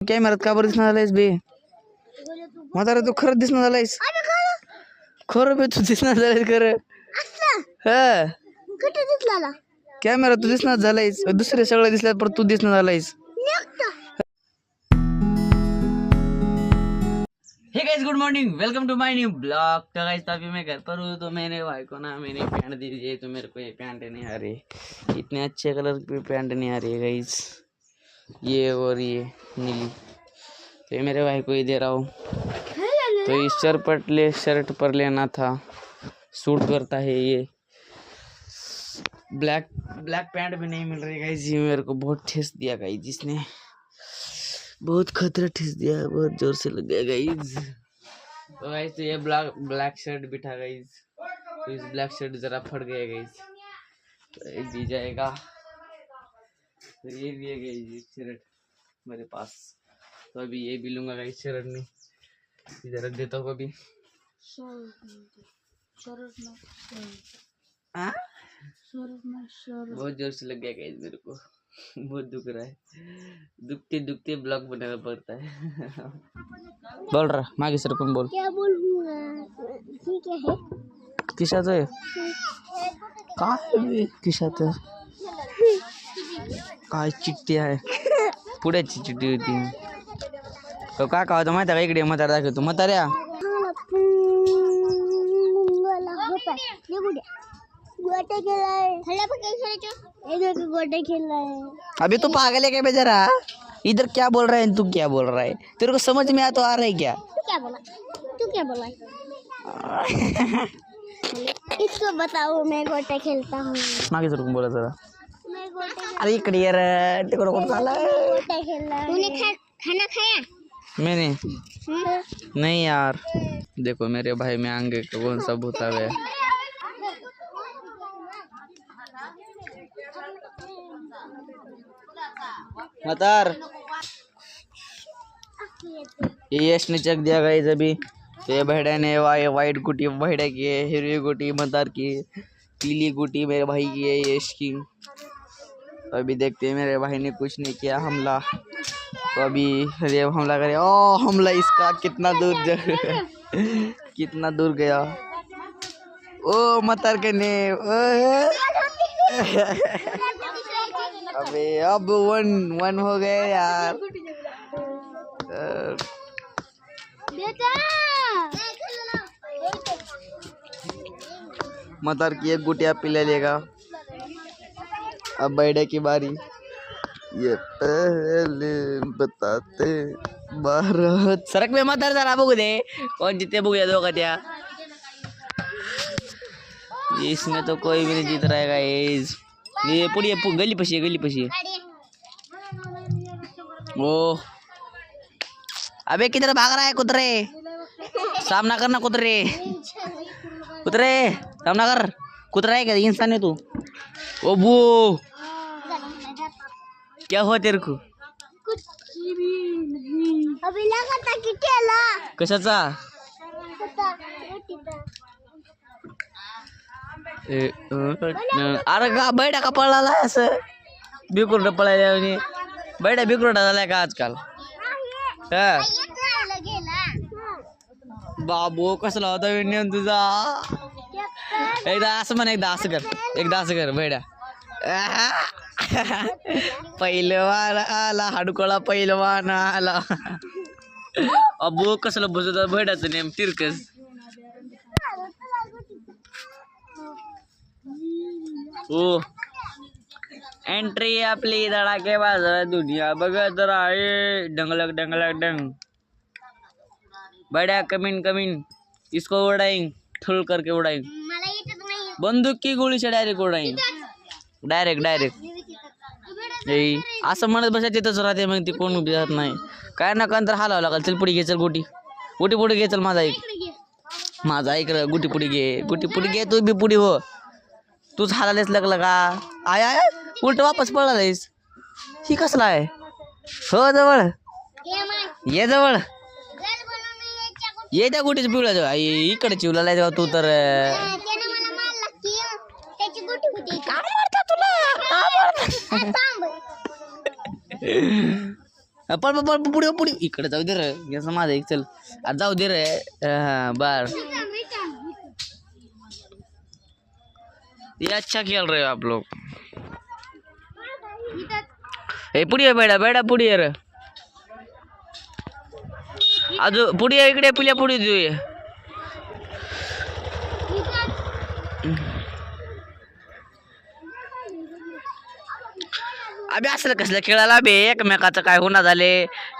कॅमेरात का बरं दिसणार झालायस बे? म्हातारा तू खरंच दिसणार झालायस. खरं बे तू दिसणार झालायस खरं. हा कॅमेरा तू दिसणार झालायस. दुसरे सगळं दिसल्यात पण तू दिसणार झालायस. Hey guys good morning, welcome to my new blog. तो गाइस अभी मैं घर पर हूँ तो मैंने भाई को ना मैंने पैंट दीजिए तो मेरे को ये पैंट नहीं आ रही, इतने अच्छे कलर की पैंट नहीं आ रही है गाइस, ये और ये नीली। तो ये मेरे भाई को ही दे रहा हूँ। तो इस शर्ट पर लेना था, सूट करता है ये। ब्लैक पैंट भी नहीं मिल रही गाइस, ये मेरे को बहुत ठेस दिया गाइस, जिसने बहुत खतरा ठेस दिया, बहुत जोर से लग गया गाइस। तो गाइस तो ये ब्लैक शर्ट भी था गाइस, तो इस ब्लैक शर्ट जरा फट गया गाइस, तो ये दी जाएगा। तो ये भी है गाइस शर्ट मेरे पास, तो अभी ये भी लूंगा गाइस शर्ट में, इधर रख देता हूँ अभी। बहुत जोर से लग गया गाइस मेरे को, बहुत दुख रहा है, दुखते ब्लॉग बनाना पड़ता है। बोल रहा मागे सर कौन बोल, क्या बोलूंगा, ठीक है किशाचं आहे काय, किशाचं काय चिठ्ठी आहे, पुढ्याची चिठ्ठी होती। तो काय होतं माहिती का, इकडे म्हातारा दाखवतो, म्हाताऱ्या अभी तो पागल है क्या बेचारा, इधर क्या बोल रहा है तू, क्या बोल रहा है, तेरे को समझ में आ रहा है क्या, तू क्या बोला इसको बताओ, मैं गोटे खेलता हूँ। मागे सर बोला जरा, अरे इकडे यार तिकडे कोण चालला, तूने खाना खाया? मैंने नहीं यार, देखो मेरे भाई में आगे कौन सा भूता है। मतार ये यश ने चेक दिया गाइस अभी, तो ये भेड़े ने वाइट गुटी भेड़े की है, हिरवी गुटी मतार की, पीली गुटी मेरे भाई की है यश की। तो अभी देखते हैं, मेरे भाई ने कुछ नहीं किया हमला, तो अभी ये हमला करे, ओ हमला इसका कितना दूर कितना दूर गया, ओ मतार के ने अबे अब वन हो गए यार। मतार की एक गुटिया पी ले लेगा, अब बैठे की बारी, ये पहले बताते भारत सरक में मतार जरा बघू दे कौन जीते, बघूया दोघं त्या, इसमें तो कोई भी नहीं जीत रहेगा। ये पूरी गली पशी ओ अबे किधर भाग रहा है कुतरे, सामना करना कुतरे सामना कर, कुतरा है क्या, इंसान है तू, ओ बू क्या हुआ तेरे को, अभी लगा था कि केला कशाचा, अरे का बैठा का पळाला असं, बिकुरडा पळायला, बैठा बिकुरडा झालाय का आजकाल, हा बाबू कसला होता विनयन तुझा, एकदा असं म्हण, एकदा असं कर बैठा, पहिलवान आला हाडकोळा, पहिलवान आला, अबो कसलं बसत बैठाचं नेम तिरकस, हो एंट्री आपली धडाकेबाज दुनिया बघत राहे, डंगलक डंग बड़ा कमीन इसको उड़ाएंगे, ठुल करके उड़ाएंगे, बंदूक की गोली से डायरेक्ट उड़ाएंगे, डायरेक्ट असं म्हणत बसा, तिथंच राहते मग ती कोण उभी जात नाही, काय ना कंतर हालावं लागल, चल पुढे घे, चल गोटी पुढे घे, चल माझा ऐक गुटी पुढे घे, तू बी पुढे हो, तूच हालालेस लागला का, आय उलट वापस पळालायस, ही कसला आहे, हो जवळ ये, जवळ ये, त्या गुटीच पिवळा इकडे चिवला जेव्हा तू तर, पळ पळ पळ पुढे पुढे इकडे जाऊ दे रे याचं माझं एक चल आता जाऊ दे रे हा बर ये अच्छा खेल रहे हो आप लोग ए पुढे ये बेडा बेडा पुढे ये रे अजून पुढे ये इकडे पुल्या पुढे देऊ अबे असलं कसलं खेळायला बे एकमेकाचं काय होणार झाले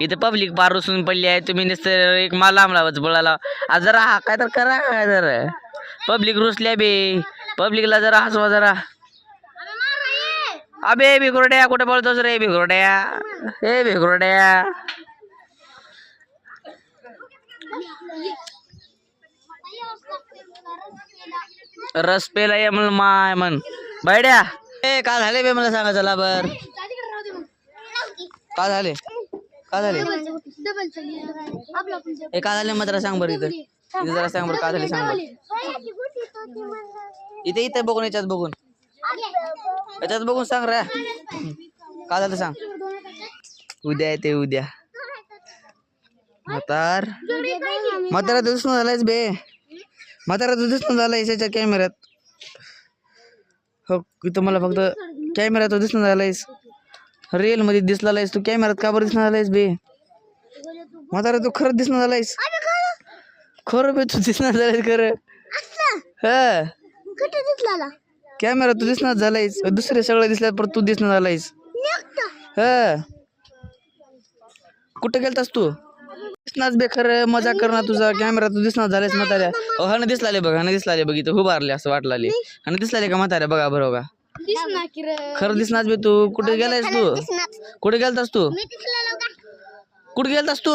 इथे पब्लिक पार रुसून पडली आहे तुम्ही नुसतं एक माल लांब लावायचं बोलायला आज जरा हा काय तर करा काय जर पब्लिक रुसल्या बे पब्लिकला जरा हसवा जरा अबे भिगुरड्या कुठे बोलतोस रे भिगुरड्या हे भिगुरड्या रस पेला ये म्हणून माय म्हण बैड्या ए काय झाले बे मला सांगा चला बर काय झाले काय झाले ए काय झाले मात्र सांग बरं इथं इथे जरा सांग बरं काय झाले सांग बरं इथे इथे बघून याच्यात बघून सांग रे काय झालं सांग उद्या येते उद्या म्हातारा दिसून झालायच बे म्हातारा दिसून झालाय याच्या कॅमेऱ्यात हो इथं मला फक्त कॅमेऱ्यात दिसून झालायस रिअल मध्ये दिसला आहेस तू कॅमेऱ्यात का बरं दिसणार झालायस बे म्हातारा तू खरंच दिसणार झालायस खरं बे तू दिसणार झालायस खरं हा कॅमेरा तू दिसणार झालायस दुसरे सगळे दिसल्यात पण तू दिसणार झालायस हा कुठं गेलतास तू दिसणार बे खरं मजा करणार तुझा कॅमेरा तू दिसणार झालायस म्हाताऱ्या हन दिसलाले बघ हन दिसलाले बघ इथं उभारले असं वाटलाले हन दिसलाले का म्हाताऱ्या बघा बरोबर खरं दिसणार बे तू कुठे गेलायस तू कुठे गेलतास तू कुठे गेलतास तू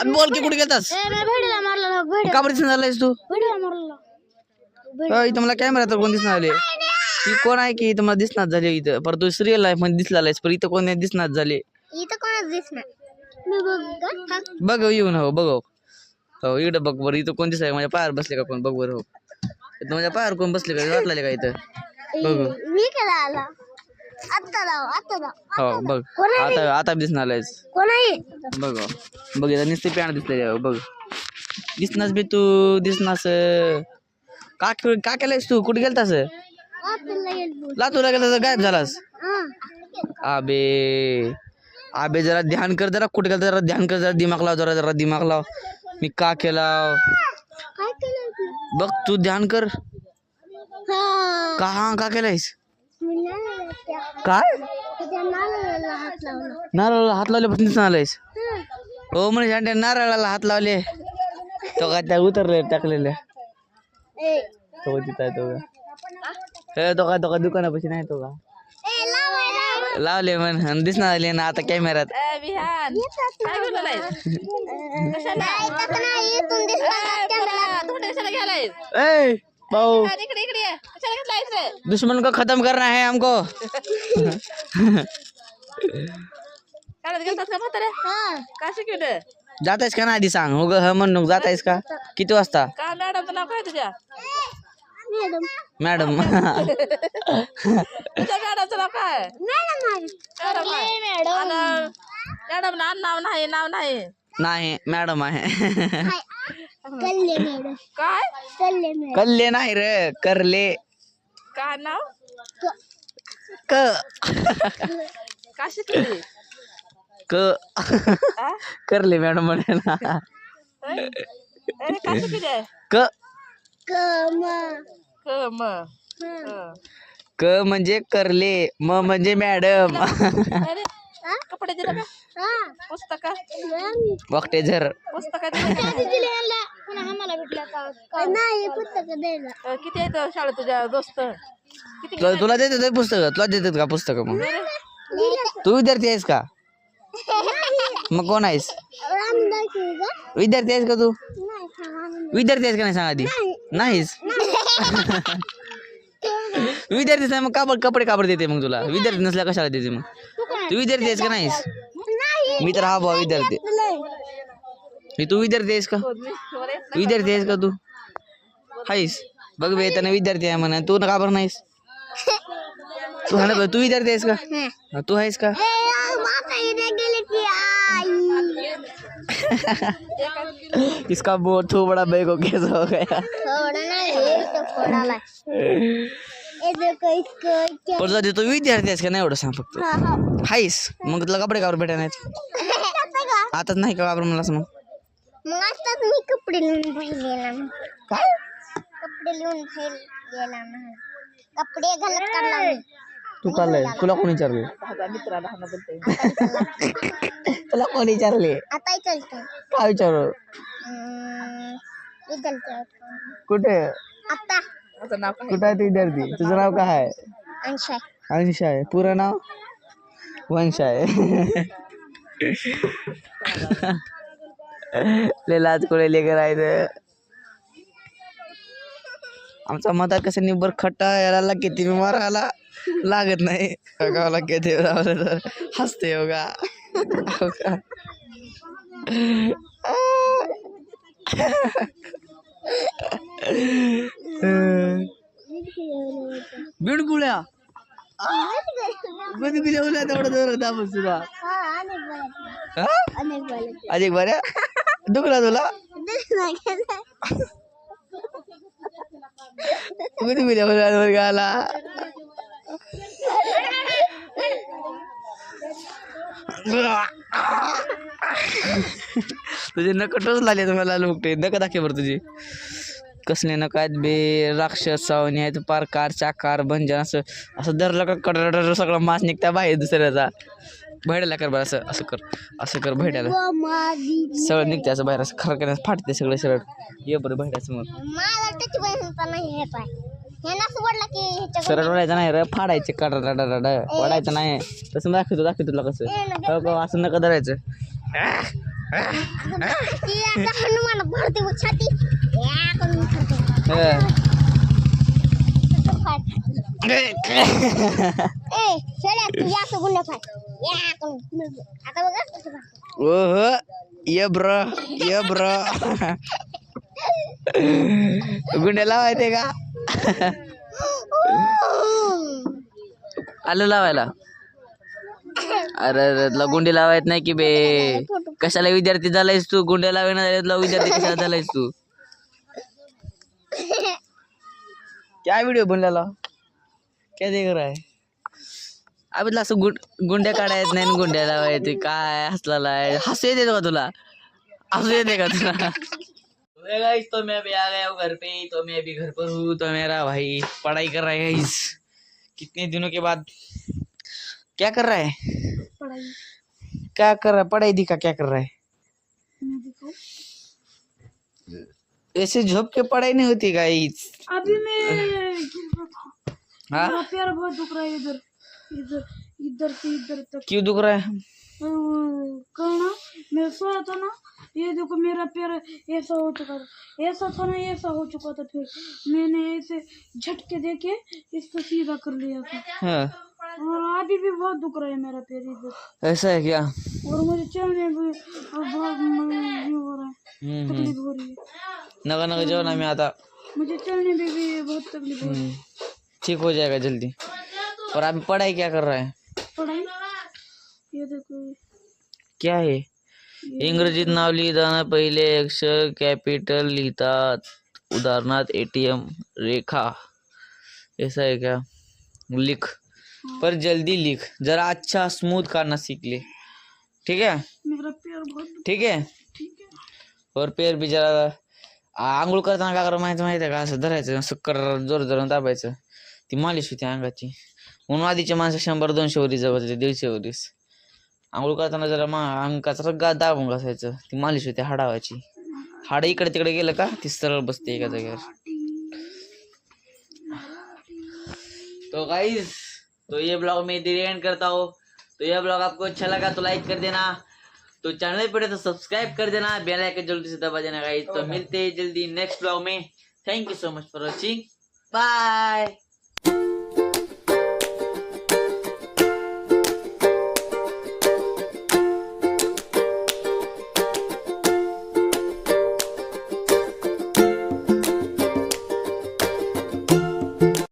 बोल की कुठे गेलतास का बरं दिसणार झालायस तू इथं मला कॅमेरा तर कोण दिसणार आले ती कोण आहे की इथं मला दिसणार झाले इथं पर तू रिअल लाईफ मध्ये दिसलायस पण इथं कोण दिसणार झाले बघ येऊन हो बघ हो इकडे बघ बरं इथं कोण दिसाय माझ्या पायावर बसले का कोण बघ बरं हो इथं माझ्या पायावर कोण बसले का वाटले का इथं बघ हो बघ आता आता दिसणार बघ बघ इथं नुसते पॅन्ट दिसले बघ दिसणार बे तू दिसणार का केलंयस तू कुठे गेलतास लातूरला गेला गायब झालास आबे आबे जरा ध्यान कर जरा कुठे गेला जरा ध्यान कर जरा दिमाग लाव जरा जरा दिमाग लाव मी का केला बघ तू ध्यान कर का केलायस काय नारळाला हात लावल्यापासून दिसून आलायस हो म्हणजे नारळाला हात लावले तो काय त्या उतरले टाकलेल्या तो तिथं आहे तो का तो का दुकानापाशी नाही तो का लावले म्हण दिसणार आले ना आता कॅमेऱ्यात भाऊ दुश्मन को खत्म करना है हमको जातायस का ना आधी सांग हो ग म्हणून जातायस का किती वाजता मॅडम मॅडमचं नाव काय मॅडम नाव नाही नाव नाही नाही मॅडम आहे काय कल्ले नाही रे करले काय नाव क का शिकली क करले मॅडम म्हणे ना का शिकली क म क म्हणजे करले म म्हणजे मॅडम कपडे दिले का पुस्तक वक्टेझर पुस्तक किती आहेत शाळेत तुझ्या दोस्त किती तुला देतात पुस्तक तुला देतात का पुस्तक मग तू विद्यार्थी आहेस का मग कोण आहेस विद्यार्थी आहेस का तू विद्यार्थी आहेस का नाही सांग आधी नाहीस विद्यार्थी नाही मग कापड कपडे कापड देते मग तुला विद्यार्थी नसल्या कशाला देते मग तू विद्यार्थी आहेस का नाहीस मी तर हा भाऊ विद्यार्थी तू विद्यार्थी आहेस का विद्यार्थी आहेस का तू आहेस बघ बे त्याने विद्यार्थी आहे म्हणा तू का बरं नाहीस तू हा तू विद्यार्थी आहेस का तू आहेस का इसका बहुत बड़ा बैग हो कैसा हो गया। थोड़ा ना ये तो थोड़ा ला ये देखो इसको क्या पर जाते तो विद्यार्थी आहेस का नाही एवढं सांग फक्त हाँ हाँ हाईस मग तुला कपडे कावर भेटा नाहीत आताच नाही का वापर मला सांग मग आता मी कपडे लिहून बाहेर गेला ना काय कपडे लिहून बाहेर गेला ना कपडे घालत काढला मी तू काढलंय तुला कोणी विचारले माझा मित्राला हाना बोलतोय तुला कोणी विचारले आता चलतो काय विचारू इधर चल कुठे आता माझं नाव काय कुठे आहे तू विद्यार्थी तुझं नाव काय आहे अंशा अंश आहे पुरं नाव वंश आहे लाज कोळे लेकर आहे आमचा मतात कसं निबर खट्टा याला किती मी मारायला लागत नाही गावाला किती रावलं तर हसते हो का बिडगुळ्या बिडगुळ्या तेवढं जोर दाबत सुद्धा अनेक बालक अजिक बऱ्या दुखला तुला किती बिल्या गाला तुझे नक टोच लागले तुम्हाला लोकटे नक दाखवे बरं तुझे कसले नक आहेत बे राक्षस सावणी आहेत पार कारचा कार भंजन असं असं धरलं का कडर सगळं मास निघता बाहेर दुसऱ्याचा भेडायला कर बरं असं कर भेटायला सगळं निघते असं बाहेर असं खरं करण्यास फाटते सगळं सरळ ये बरं भेटायचं मग मला त्याची बहीण नाही हे पाय हे ना सोडलं की ह्याच्या सरळ ओढायचं नाही रे फाडायचे कडर ओढायचं नाही तसं दाखवतो तुला कसं हो का असं नका धरायचं ती आता हनुमान भरते व छाती या करून भरते तसं फाट ए शेळ्या तू या सोडून फाट या करून आता बघा कसं फाट ओहो ये ब्र गुंडे लावायचे का आलं लावायला अरे तुला गुंडे लावायत नाही की बे कशाला विद्यार्थी झालायस तू गुंडे लावायला तुला विद्यार्थी कशाला झालायस तू क्या वीडियो बनलेला क्या देख रहा है अबे असं गुंड्या काढायत नाही गुंड्या लावायचे काय हसला आहे हसू येते का तुला हसू येते का तुला गाइस तो मैं अभी आ गया हूँ घर पे तो मैं अभी घर पर हूँ तो मेरा भाई पढ़ाई कर रहा है गाइस कितने दिनों के बाद क्या कर रहा है क्या कर रहा है पढ़ाई दिखा क्या कर रहा है ऐसे झोप के पढ़ाई नहीं होती गाइस अभी मैं हाँ मेरा पैर बहुत दुख रहा है इधर इधर इधर से इधर तक क्यों दुख रहा है कल ना मैं सोया था ना ये देखो मेरा पैर ऐसा हो चुका था ऐसा था ना ऐसा हो चुका था फिर मैंने ऐसे झटके देके इसको सीधा कर लिया था हाँ और अभी भी बहुत दुख रहा है मेरा पैर इधर ऐसा है क्या और मुझे चलने भी बहुत ये हो रहा है तकलीफ हो रही है नगा नगा जाओ ना मैं आता मुझे चलने में भी बहुत तकलीफ हो रही है ठीक हो जाएगा जल्दी और आप पढ़ाई क्या कर रहा है पढ़ाई ये देखो क्या है इंग्रजीत नाव लिहिताना पहिले अक्षर कॅपिटल लिहितात उदाहरणार्थ ATM रेखा ऐसा है क्या लिख पर जल्दी लिख जरा अच्छा स्मूथ करना सीख ले ठीक है मेरा पैर बहुत ठीक है ठीक है और पैर भी जरा आंघोळ करताना काय करायचं माहिती आहे का असं धरायचं असं कर जोर जोर दाबायचं ती मालिश होती अंगाची म्हणून आधीचे माणसं 100-200 वरी जवळ 150 वरीस आंघोळ करताना जरा अंगाचा रग्गा दाबून घासायचं ती मालिश होते हाडावाची हाड इकडे तिकडे गेलं का ती सरळ बसते एका जागेवर तो गाइस तो ये ब्लॉग मैं इधर एंड करता हूँ तो ये ब्लॉग आपको अच्छा लगा तो लाइक कर देना तो चैनल पर तो सब्सक्राइब कर देना बेल आइकन जल्दी से दबा देना गाइस तो मिलते हैं जल्दी नेक्स्ट ब्लॉग में thank you so much for watching bye